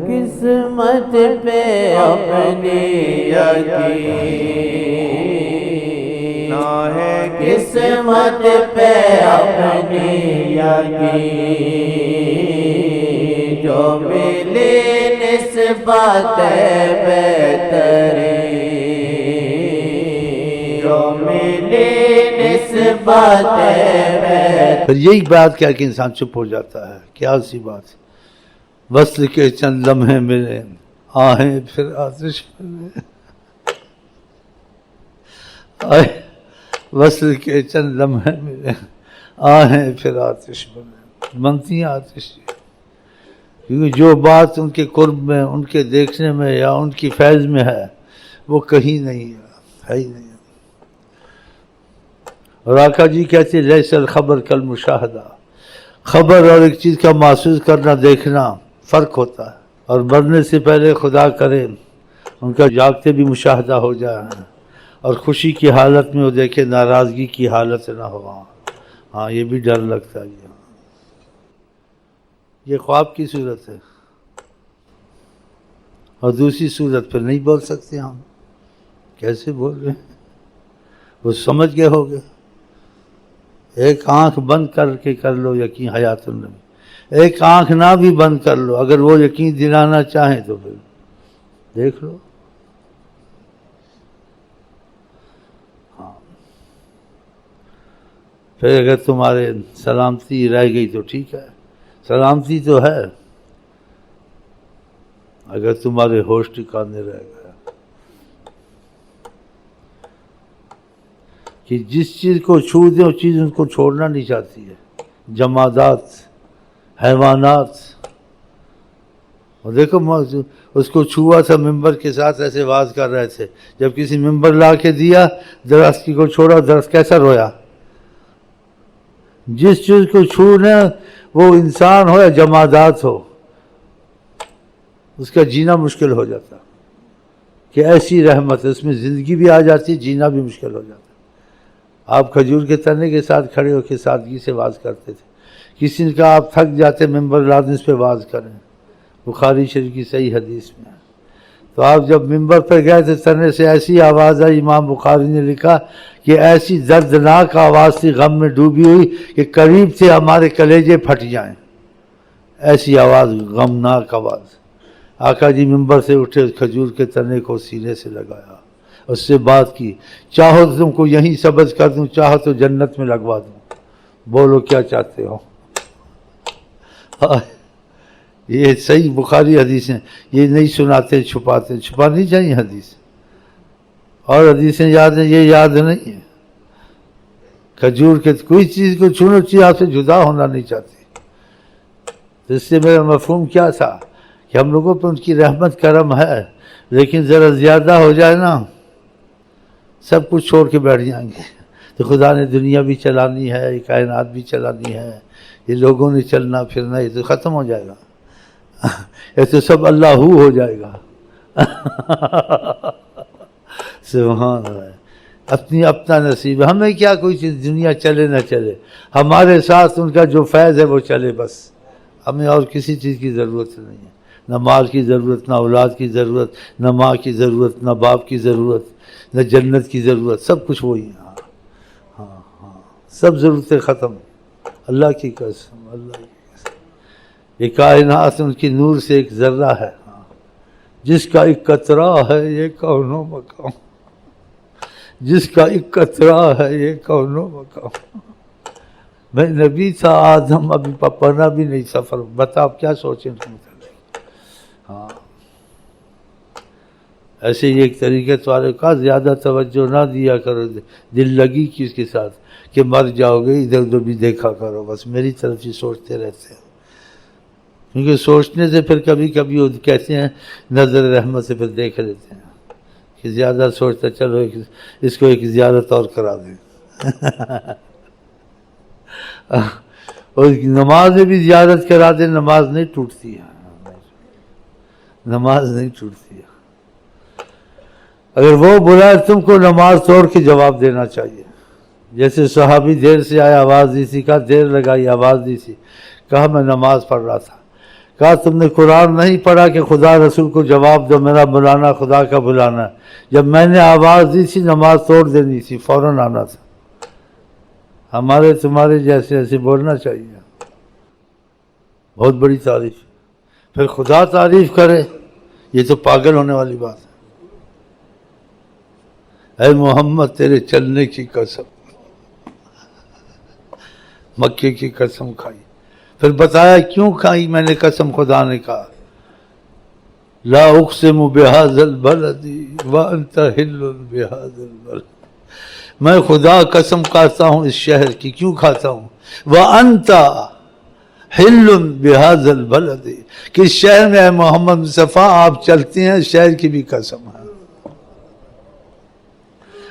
قسمت پہ اپنی یقین، قسمت پہ اپنی یقین، جو ملے نسبت بہترین، جو ملے نسبت بہترین۔ پھر یہی بات کیا کہ انسان چپ ہو جاتا ہے، کیا سی بات، وصل کے چند لمحے ملے آہیں پھر آتش ملے، وصل کے چند لمحے ملے آہیں پھر آتش ملے، بنتی ہیں آتش، کیونکہ جو بات ان کے قرب میں، ان کے دیکھنے میں یا ان کی فیض میں ہے وہ کہیں نہیں ہے ہی نہیں۔ اور آقا جی کہتے لیس الخبر کالمشاہدہ، خبر اور ایک چیز کا محسوس کرنا، دیکھنا فرق ہوتا ہے، اور مرنے سے پہلے خدا کرے ان کا جاگتے بھی مشاہدہ ہو جائے، اور خوشی کی حالت میں وہ دیکھے، ناراضگی کی حالت نہ ہو۔ ہاں یہ بھی ڈر لگتا ہے۔ یہ خواب کی صورت ہے، اور دوسری صورت پھر نہیں بول سکتے ہم، کیسے بول رہے ہیں، وہ سمجھ گئے ہوگے۔ ایک آنکھ بند کر کے کر لو یقین حیات النبی، ایک آنکھ نہ بھی بند کر لو، اگر وہ یقین دلانا چاہیں تو پھر دیکھ لو۔ ہاں پھر اگر تمہارے سلامتی رہ گئی تو ٹھیک ہے، سلامتی تو ہے، اگر تمہارے ہوش ٹھکانے رہ گئے کہ جس چیز کو چھو دیں اس چیز ان کو چھوڑنا نہیں چاہتی ہے، جمادات، حیوانات۔ اور دیکھو اس کو چھوا تھا ممبر کے ساتھ، ایسے واز کر رہے تھے، جب کسی ممبر لا کے دیا درخت کی کو چھوڑا، درخت کیسا رویا۔ جس چیز کو چھونے وہ انسان ہو یا جمادات ہو، اس کا جینا مشکل ہو جاتا، کہ ایسی رحمت ہے، اس میں زندگی بھی آ جاتی ہے، جینا بھی مشکل ہو جاتا۔ آپ کھجور کے تنے کے ساتھ کھڑے ہو کے سادگی سے واز کرتے تھے، کسی نے کہا آپ تھک جاتے ممبر لازم اس پہ واز کریں، بخاری شریف کی صحیح حدیث میں۔ تو آپ جب ممبر پہ گئے تھے تنے سے ایسی آواز آئی، امام بخاری نے لکھا کہ ایسی دردناک آواز تھی، غم میں ڈوبی ہوئی، کہ قریب سے ہمارے کلیجے پھٹ جائیں، ایسی آواز، غمناک آواز۔ آقا جی ممبر سے اٹھے، اس کھجور کے تنے کو سینے سے لگایا، اس سے بات کی، چاہو تو تم کو یہیں سبز کر دوں، چاہو تو جنت میں لگوا دوں، بولو کیا چاہتے ہو۔ یہ صحیح بخاری حدیث ہیں، یہ نہیں سناتے چھپاتے، چھپانی چاہیے حدیث، اور حدیثیں یاد ہیں، یہ یاد نہیں ہے۔ کھجور کے کوئی چیز کو چھونا چاہیے، آپ سے جدا ہونا نہیں چاہتے۔ تو اس سے میرا مفہوم کیا تھا کہ ہم لوگوں پہ ان کی رحمت کرم ہے، لیکن ذرا زیادہ ہو جائے نا سب کچھ چھوڑ کے بیٹھ جائیں گے۔ تو خدا نے دنیا بھی چلانی ہے، کائنات بھی چلانی ہے، یہ لوگوں نے چلنا پھرنا، یہ تو ختم ہو جائے گا، یہ تو سب اللہ ہو جائے گا۔ سبحان اللہ، اپنا نصیب، ہمیں کیا کوئی چیز دنیا چلے نہ چلے، ہمارے ساتھ ان کا جو فیض ہے وہ چلے بس، ہمیں اور کسی چیز کی ضرورت نہیں ہے، نہ مال کی ضرورت، نہ اولاد کی ضرورت، نہ ماں کی ضرورت، نہ باپ کی ضرورت، نہ جنت کی ضرورت، سب کچھ وہی ہے۔ ہاں سب ضرورتیں ختم، اللہ کی قسم، اللہ کی قسم۔ یہ کائنات ان کی نور سے ایک ذرہ ہے، جس کا ایک قطرہ ہے یہ کون و مکان، جس کا ایک قطرہ ہے یہ کون و مکان۔ میں نبی تھا، آدم ابھی پپنا بھی نہیں سفر، بتا آپ کیا سوچیں تم۔ ہاں ایسے ہی ایک طریقے تمہارے کا زیادہ توجہ نہ دیا کرو دل لگی کی اس کے ساتھ، کہ مر جاؤ گے، ادھر ادھر بھی دیکھا کرو، بس میری طرف ہی سوچتے رہتے ہیں، کیونکہ سوچنے سے پھر کبھی کبھی وہ کہتے ہیں نظر رحمت سے پھر دیکھ لیتے ہیں کہ زیادہ سوچتا، چلو اس کو ایک زیارت اور کرا دیں۔ اور نماز میں بھی زیارت کرا دیں، نماز نہیں ٹوٹتی ہے، نماز نہیں ٹوٹتی ہے۔ اگر وہ بلائے تم کو نماز توڑ کے جواب دینا چاہیے، جیسے صحابی دیر سے آیا، آواز دی تھی، کہا دیر لگائی، آواز دی تھی، کہا میں نماز پڑھ رہا تھا، کہا تم نے قرآن نہیں پڑھا کہ خدا رسول کو جواب دو، میرا بلانا خدا کا بلانا ہے۔ جب میں نے آواز دی تھی نماز توڑ دینی تھی، فوراً آنا تھا۔ ہمارے تمہارے جیسے ایسے بولنا چاہیے، بہت بڑی تعریف۔ پھر خدا تعریف کرے، یہ تو پاگل ہونے والی بات ہے۔ اے محمد تیرے چلنے کی قسم، مکے کی قسم کھائی۔ پھر بتایا کیوں کھائی میں نے قسم، خدا نے کہا لا اقسم بہذا البلد وانت حل بہذا البلد، میں خدا قسم کھاتا ہوں اس شہر کی، کیوں کھاتا ہوں؟ وانت حل بہذا البلد، کہ اس شہر میں اے محمد مصطفیٰ آپ چلتے ہیں، شہر کی بھی قسم ہے۔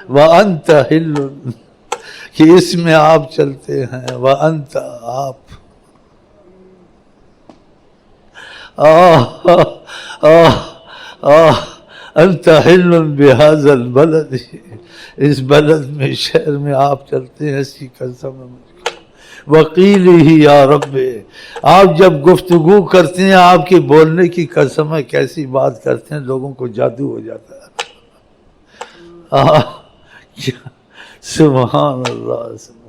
وانت حل، کہ اس میں آپ چلتے ہیں، وانت آپ، انت حل بہذا البلد، اس بلد میں شہر میں آپ چلتے ہیں، اس کی قسم ہے مجھ کو۔ وقیل ہی یا رب، آپ جب گفتگو کرتے ہیں آپ کے بولنے کی قسم ہے، کیسی بات کرتے ہیں لوگوں کو جادو ہو جاتا ہے۔ سبحان اللہ، سبحان۔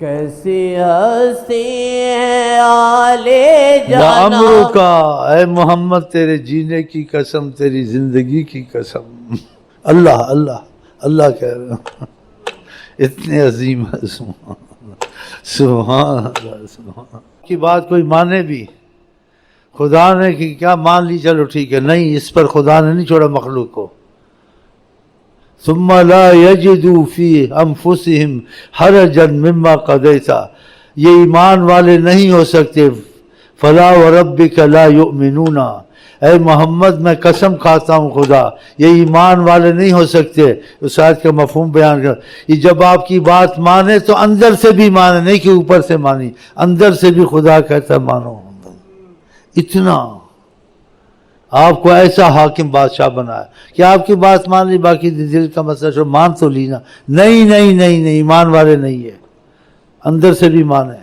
کیسی ہستی ہے آلے جانا، لعمرو کا، اے محمد تیرے جینے کی قسم، تیری زندگی کی قسم۔ اللہ اللہ اللہ کہہ رہے ہیں، اتنے عظیم ہے۔ سبحان اللہ، سبحان اللہ، سبحان اللہ کی بات کوئی مانے بھی، خدا نے کی کیا مان لی، چلو ٹھیک ہے، نہیں، اس پر خدا نے نہیں چھوڑا مخلوق کو۔ ثم لا یجدوا فی انفسہم حرجا مما قضیت، یہ ایمان والے نہیں ہو سکتے۔ فلا وربک لا یؤمنون، اے محمد میں قسم کھاتا ہوں خدا، یہ ایمان والے نہیں ہو سکتے۔ اس آیت کا مفہوم بیان کر، یہ جب آپ کی بات مانے تو اندر سے بھی مانے، نہیں کہ اوپر سے مانی، اندر سے بھی خدا کہتا ہے مانو۔ اتنا آپ کو ایسا حاکم بادشاہ بنایا کہ آپ کی بات مان لی، باقی دل کا مسئلہ جو مان تو لینا، نہیں نہیں نہیں نہیں، ایمان والے نہیں ہے، اندر سے بھی مانے،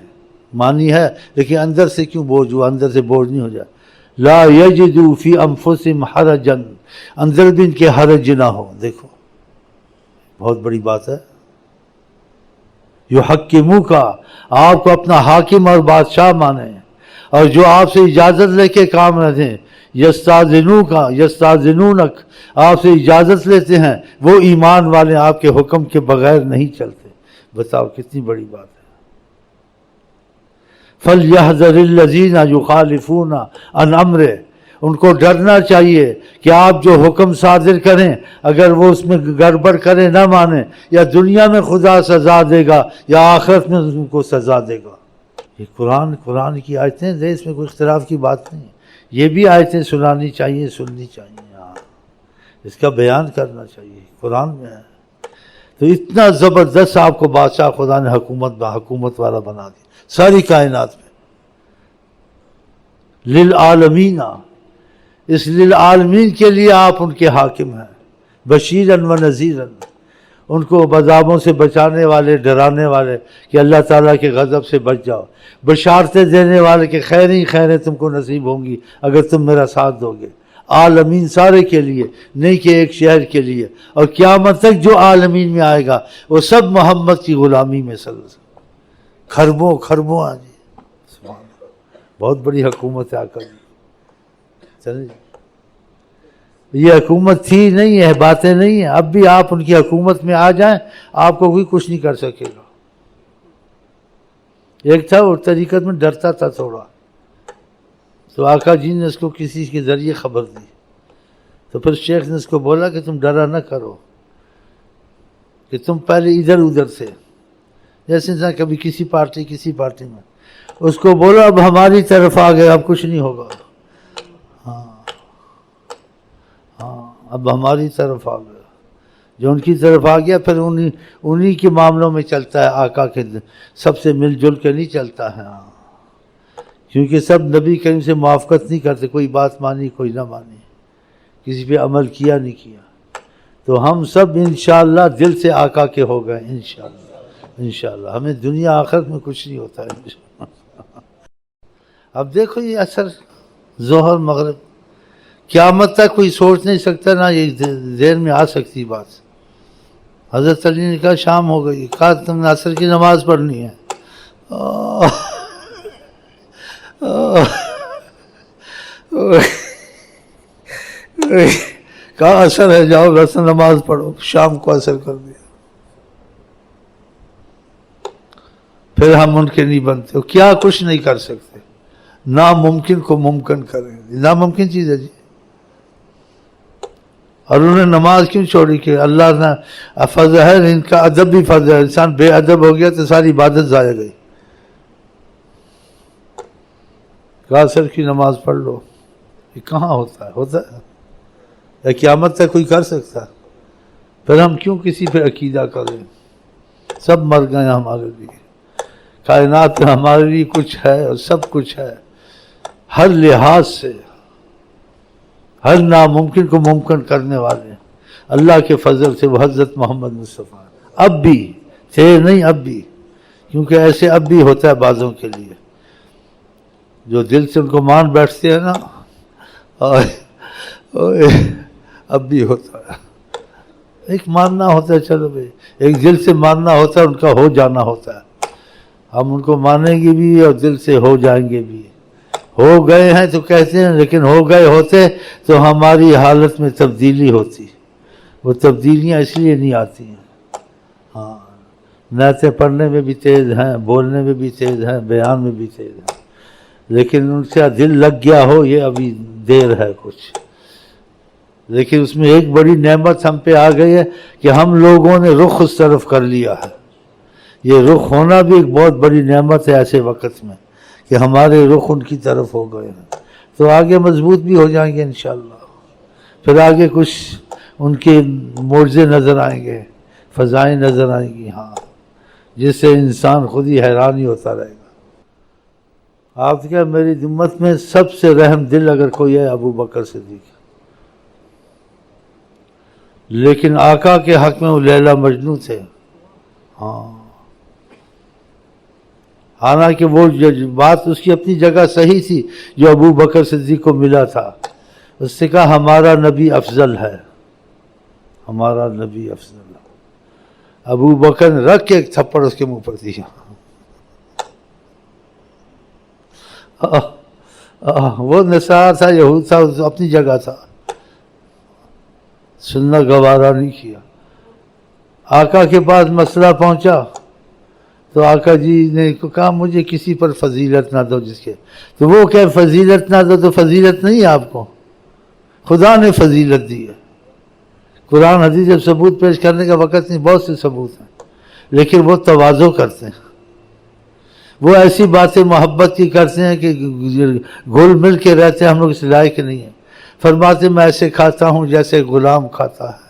مانی ہے لیکن اندر سے کیوں بوجھ ہوا، اندر سے بوجھ نہیں ہو جائے۔ لا یجدوا فی انفسہم حرجا، اندر بھی ان کے حرج نہ ہو۔ دیکھو بہت بڑی بات ہے۔ یحکموک، آپ کو اپنا حاکم اور بادشاہ مانے، اور جو آپ سے اجازت لے کے کام نہ دیں۔ یستاذنونک، آپ سے اجازت لیتے ہیں، وہ ایمان والے آپ کے حکم کے بغیر نہیں چلتے۔ بتاؤ کتنی بڑی بات ہے۔ فَلْيَحْذَرِ الَّذِينَ يُخَالِفُونَ عَنْ أَمْرِهِ، ان کو ڈرنا چاہیے کہ آپ جو حکم صادر کریں اگر وہ اس میں گڑبڑ کریں، نہ مانیں، یا دنیا میں خدا سزا دے گا یا آخرت میں ان کو سزا دے گا۔ یہ قرآن کی آیتیں ہیں، اس میں کوئی اختلاف کی بات نہیں ہے۔ یہ بھی آیتیں سنانی چاہیے، سننی چاہیے، ہاں، اس کا بیان کرنا چاہیے، قرآن میں ہے۔ تو اتنا زبردست آپ کو بادشاہ خدا نے حکومت والا بنا دیا ساری کائنات میں۔ للعالمین، اس للعالمین کے لیے آپ ان کے حاکم ہیں، بشیراً و نذیراً، ان کو عذابوں سے بچانے والے، ڈرانے والے کہ اللہ تعالیٰ کے غضب سے بچ جاؤ، بشارتیں دینے والے کہ خیریں خیریں تم کو نصیب ہوں گی اگر تم میرا ساتھ دو گے۔ عالمین سارے کے لیے، نہیں کہ ایک شہر کے لیے، اور قیامت تک جو عالمین میں آئے گا وہ سب محمد کی غلامی میں صلی اللہ علیہ وسلم، خربوں آجی۔ سبحان اللہ، بہت بڑی حکومت ہے آقا جی۔ چلیں جی، یہ حکومت تھی نہیں ہے، باتیں نہیں ہیں، اب بھی آپ ان کی حکومت میں آ جائیں آپ کو کوئی کچھ نہیں کر سکے گا۔ ایک تھا وہ طریقت میں ڈرتا تھا تھوڑا، تو آقا جی نے اس کو کسی کے ذریعے خبر دی، تو پھر شیخ نے اس کو بولا کہ تم ڈرا نہ کرو، کہ تم پہلے ادھر ادھر سے، جیسے انسان کبھی کسی پارٹی میں، اس کو بولا اب ہماری طرف آ گئے، اب کچھ نہیں ہوگا، ہاں اب ہماری طرف آ گیا، جو ان کی طرف آ گیا پھر انہی کے معاملوں میں چلتا ہے، آقا کے سب سے مل جل کے نہیں چلتا ہے، ہاں، کیونکہ سب نبی کریم سے موافقت نہیں کرتے، کوئی بات مانی کوئی نہ مانی، کسی پہ عمل کیا نہیں کیا، تو ہم سب انشاءاللہ دل سے آقا کے ہو گئے، انشاءاللہ ہمیں دنیا آخرت میں کچھ نہیں ہوتا ہے انشاءاللہ۔ اب دیکھو یہ اثر ظہر مغرب قیامت تک کوئی سوچ نہیں سکتا، نہ یہ ذہن میں آ سکتی بات. حضرت علی نے کہا شام ہو گئی، کہا تم نے عصر کی نماز پڑھنی ہے. کہا عصر ہے، جاؤ عصر نماز پڑھو. شام کو عصر کر دیا. پھر ہم ان کے نہیں بنتے، کیا کچھ نہیں کر سکتے. ناممکن کو ممکن کریں، ناممکن چیز ہے جی. اور انہوں نے نماز کیوں چھوڑی کہ اللہ نے فضل ہے، ان کا ادب بھی فضل ہے. انسان بے ادب ہو گیا تو ساری عبادت ضائع گئی. کہا عصر کی نماز پڑھ لو. یہ کہاں ہوتا ہے؟ ہوتا ہے یا قیامت تک کوئی کر سکتا؟ پھر ہم کیوں کسی پہ عقیدہ کریں؟ سب مر گئے ہمارے لیے. کائنات میں ہمارے لیے کچھ ہے اور سب کچھ ہے، ہر لحاظ سے. ہر ناممکن کو ممکن کرنے والے اللہ کے فضل سے وہ حضرت محمد مصطفیٰ. اب بھی تھے نہیں، اب بھی، کیونکہ ایسے اب بھی ہوتا ہے بعضوں کے لیے جو دل سے ان کو مان بیٹھتے ہیں نا، اب بھی ہوتا ہے. ایک ماننا ہوتا ہے، چلو بھائی، ایک دل سے ماننا ہوتا ہے، ان کا ہو جانا ہوتا ہے. ہم ان کو مانیں گے بھی اور دل سے ہو جائیں گے بھی. ہو گئے ہیں تو کہتے ہیں، لیکن ہو گئے ہوتے تو ہماری حالت میں تبدیلی ہوتی. وہ تبدیلیاں اس لیے نہیں آتی ہیں. ہاں، نعتیں پڑھنے میں بھی تیز ہیں، بولنے میں بھی تیز ہیں، بیان میں بھی تیز ہیں، لیکن ان سے دل لگ گیا ہو یہ ابھی دیر ہے کچھ. لیکن اس میں ایک بڑی نعمت ہم پہ آ گئی ہے کہ ہم لوگوں نے رخ اس طرف کر لیا ہے. یہ رخ ہونا بھی ایک بہت بڑی نعمت ہے ایسے وقت میں کہ ہمارے رخ ان کی طرف ہو گئے ہیں. تو آگے مضبوط بھی ہو جائیں گے انشاءاللہ. پھر آگے کچھ ان کے معجزے نظر آئیں گے، فضائیں نظر آئیں گی، ہاں، جس سے انسان خود ہی حیران ہی ہوتا رہے گا. آپ کیا میری امت میں سب سے رحم دل اگر کوئی ہے ابو بکر صدیق. لیکن آقا کے حق میں وہ لیلا مجنوں تھے. ہاں، حالانکہ وہ بات اس کی اپنی جگہ صحیح تھی جو ابو بکر صدیق کو ملا تھا. اس نے کہا ہمارا نبی افضل ہے، ہمارا نبی افضل ہے. ابو بکر نے رکھ کے ایک تھپڑ اس کے منہ پر دیا. وہ نصارہ تھا، یہود تھا، اپنی جگہ تھا، سننا گوارا نہیں کیا. آقا کے پاس مسئلہ پہنچا تو آقا جی نے کہا مجھے کسی پر فضیلت نہ دو جس کے. تو وہ کہ فضیلت نہ دو تو فضیلت نہیں ہے آپ کو، خدا نے فضیلت دی ہے. قرآن حدیث جب ثبوت پیش کرنے کا وقت نہیں، بہت سے ثبوت ہیں، لیکن وہ تواضع کرتے ہیں. وہ ایسی باتیں محبت کی کرتے ہیں کہ گھل مل کے رہتے ہیں، ہم لوگ اس لائق نہیں ہیں. فرماتے میں ایسے کھاتا ہوں جیسے غلام کھاتا ہے،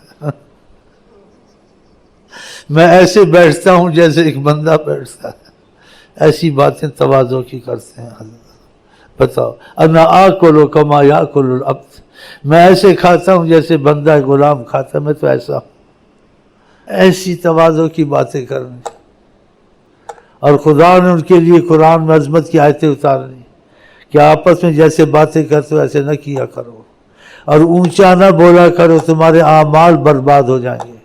میں ایسے بیٹھتا ہوں جیسے ایک بندہ بیٹھتا ہے. ایسی باتیں تواضع کی کرتے ہیں. بتاؤ، انا آکل کما یاکل العبد، میں ایسے کھاتا ہوں جیسے بندہ غلام کھاتا ہے، میں تو ایسا ہوں. ایسی تواضع کی باتیں کرنی. اور خدا نے ان کے لیے قرآن میں عظمت کی آیتیں اتارنی کہ آپس میں جیسے باتیں کرتے ہو ایسے نہ کیا کرو، اور اونچا نہ بولا کرو، تمہارے اعمال برباد ہو جائیں گے.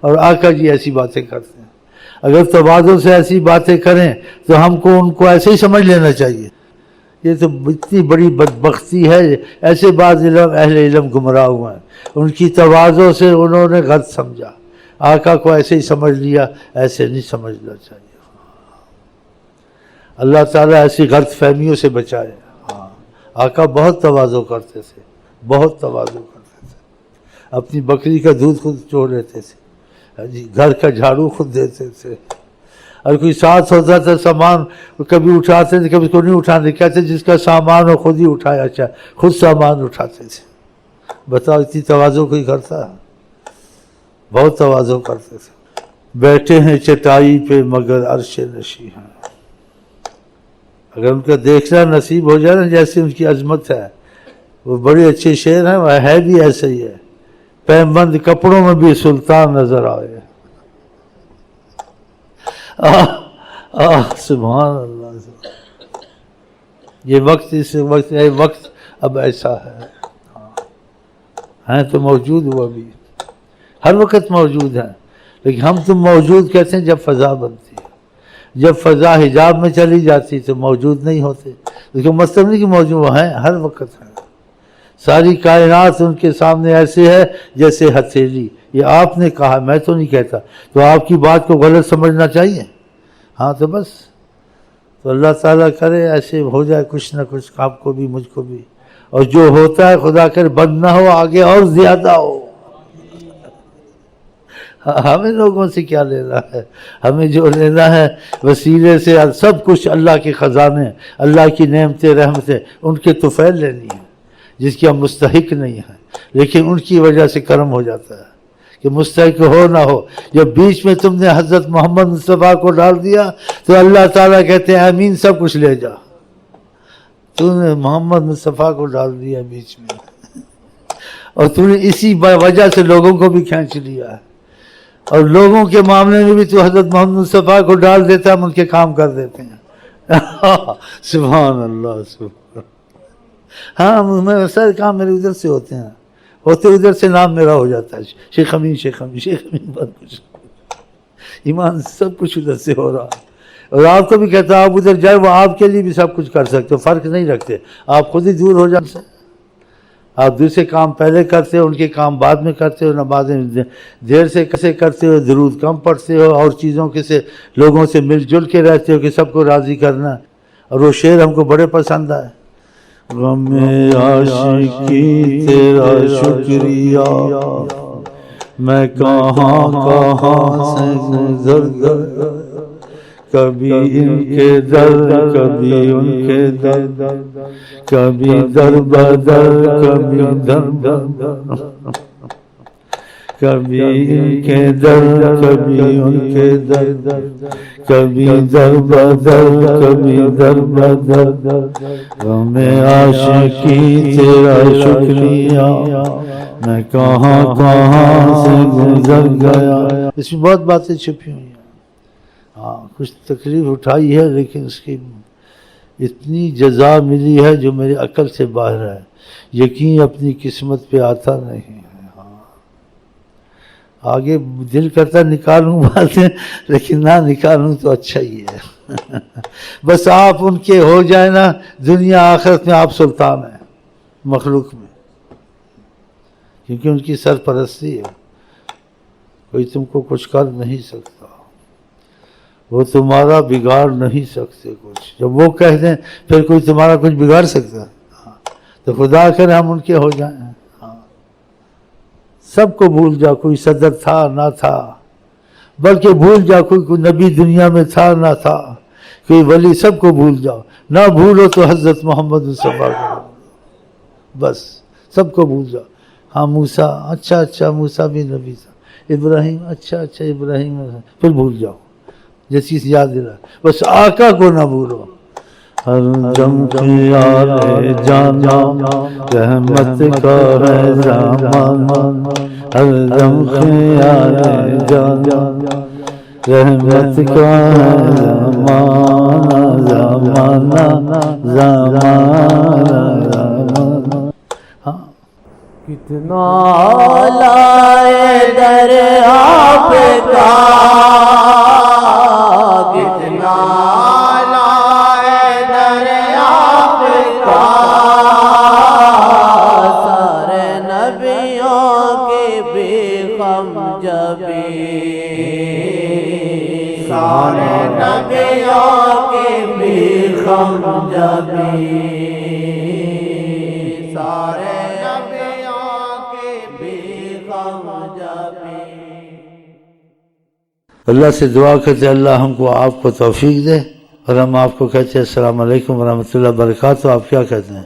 اور آقا جی ایسی باتیں کرتے ہیں. اگر تواضع سے ایسی باتیں کریں تو ہم کو ان کو ایسے ہی سمجھ لینا چاہیے. یہ تو اتنی بڑی بدبختی ہے، ایسے بعض اہل علم گمراہ ہوئے ہیں، ان کی تواضع سے انہوں نے غلط سمجھا. آقا کو ایسے ہی سمجھ لیا، ایسے نہیں سمجھنا چاہیے. اللہ تعالیٰ ایسی غلط فہمیوں سے بچائے. ہاں، آقا بہت تواضع کرتے تھے، بہت تواضع کرتے تھے. اپنی بکری کا دودھ خود چو لیتے تھے، گھر کا جھاڑو خود دیتے تھے. اور کوئی ساتھ ہوتا تھا سامان کبھی اٹھاتے تھے، کبھی کو نہیں اٹھاتے، کہتے جس کا سامان ہو خود ہی اٹھایا. اچھا، خود سامان اٹھاتے تھے. بتاؤ اتنی تواضع کوئی کرتا ہے؟ بہت تواضع کرتے تھے. بیٹھے ہیں چٹائی پہ مگر عرش نشیں ہیں. اگر ان کا دیکھنا نصیب ہو جائے نا جیسے ان کی عظمت ہے، وہ بڑے اچھے شعر ہیں، وہ ہے بھی ایسا ہی ہے. پیمبند کپڑوں میں بھی سلطان نظر آئے. سبحان اللہ. یہ وقت اس وقت ہے، وقت اب ایسا ہے تو موجود ہوا بھی، ہر وقت موجود ہے، لیکن ہم تم موجود کہتے ہیں جب فضا بنتی ہے، جب فضا حجاب میں چلی جاتی تو موجود نہیں ہوتے، لیکن مطلب نہیں کہ موجود ہیں، ہر وقت ہے، ساری کائنات ان کے سامنے ایسے ہے جیسے ہتھیلی، یہ آپ نے کہا، میں تو نہیں کہتا، تو آپ کی بات کو غلط سمجھنا چاہیے، ہاں تو بس، تو اللہ تعالیٰ کرے ایسے ہو جائے کچھ نہ کچھ آپ کو بھی مجھ کو بھی، اور جو ہوتا ہے خدا کرے بند نہ ہو، آگے اور زیادہ ہو۔ ہمیں لوگوں سے کیا لینا ہے، ہمیں جو لینا ہے وسیلے سے سب کچھ اللہ کے خزانے، اللہ کی نعمتیں رحمتیں، ان کے طفیل لینی ہے جس کی ہم مستحق نہیں ہیں، لیکن ان کی وجہ سے کرم ہو جاتا ہے کہ مستحق ہو نہ ہو، جب بیچ میں تم نے حضرت محمد مصطفیٰ کو ڈال دیا تو اللہ تعالیٰ کہتے ہیں آمین سب کچھ لے جا، تم نے محمد مصطفیٰ کو ڈال دیا بیچ میں، اور تم نے اسی وجہ سے لوگوں کو بھی کھینچ لیا ہے، اور لوگوں کے معاملے میں بھی تو حضرت محمد مصطفیٰ کو ڈال دیتا ہے، ہم ان کے کام کر دیتے ہیں۔ سبحان اللہ، سبحان، ہاں میں سارے کام میرے ادھر سے ہوتے ہیں، ہوتے ادھر سے نام میرا ہو جاتا ہے، شیخ امین شیخ امین شیخ امین، بہت کچھ ایمان سب کچھ ادھر سے ہو رہا ہے، اور آپ کو بھی کہتا آپ ادھر جائے، وہ آپ کے لیے بھی سب کچھ کر سکتے ہو، فرق نہیں رکھتے، آپ خود ہی دور ہو جاتے ہیں، آپ دوسرے کام پہلے کرتے ہو، ان کے کام بعد میں کرتے ہو، نمازیں دیر سے کیسے کرتے ہو، درود کم پڑھتے ہو، اور چیزوں کے سے لوگوں سے مل جل کے رہتے ہو کہ سب کو راضی کرنا، اور وہ شعر ہم کو بڑے پسند آئے، غم عاشقی تیرا شکریہ میں کہاں کہاں سے گزر گیا، کبھی ان کے در کبھی ان کے در، کبھی در بدر کبھی در بدر، کبھی ان کے در کبھی ان کے در، کبھی در بدر کبھی در بدر، غم عاشقی تیرا شکریہ میں کہاں کہاں سے گزر گیا۔ اس میں بہت باتیں چھپی ہوئی ہیں، ہاں کچھ تکلیف اٹھائی ہے، لیکن اس کی اتنی جزا ملی ہے جو میری عقل سے باہر ہے، یقین اپنی قسمت پہ آتا نہیں ہے۔ آگے دل کرتا نکالوں باتیں، لیکن نہ نکالوں تو اچھا ہی ہے، بس آپ ان کے ہو جائیں نا، دنیا آخرت میں آپ سلطان ہیں مخلوق میں، کیونکہ ان کی سرپرستی ہے، کوئی تم کو کچھ کر نہیں سکتا، وہ تمہارا بگاڑ نہیں سکتے کچھ، جب وہ کہہ دیں پھر کوئی تمہارا کچھ بگاڑ سکتا، تو خدا کرے ہم ان کے ہو جائیں، سب کو بھول جاؤ، کوئی صدر تھا نہ تھا، بلکہ بھول جاؤ کوئی نبی دنیا میں تھا نہ تھا، کوئی ولی، سب کو بھول جاؤ، نہ بھولو تو حضرت محمد مصطفیٰ کو، بس سب کو بھول جاؤ، ہاں موسیٰ اچھا موسیٰ بھی نبی تھا، ابراہیم اچھا ابراہیم، پھر بھول جاؤ، جس چیز یاد دلا، بس آقا کو نہ بھولو، ہر دم خیال جانا رحمت کا ہے زمانہ، ہر دم خیال جانا رحمت کا ہے زمانہ، زمانہ زمانہ، کتنا لائے در آپ کا، کتنا لائے در آپ کا، سارے نبیوں کے بے غم جبی، سارے نبیوں کے بے غم جبی، سارے اللہ سے دعا کرتے اللہ ہم کو آپ کو توفیق دے، اور ہم آپ کو کہتے ہیں السلام علیکم ورحمۃ اللہ وبرکاتہ۔ آپ کیا کہتے ہیں؟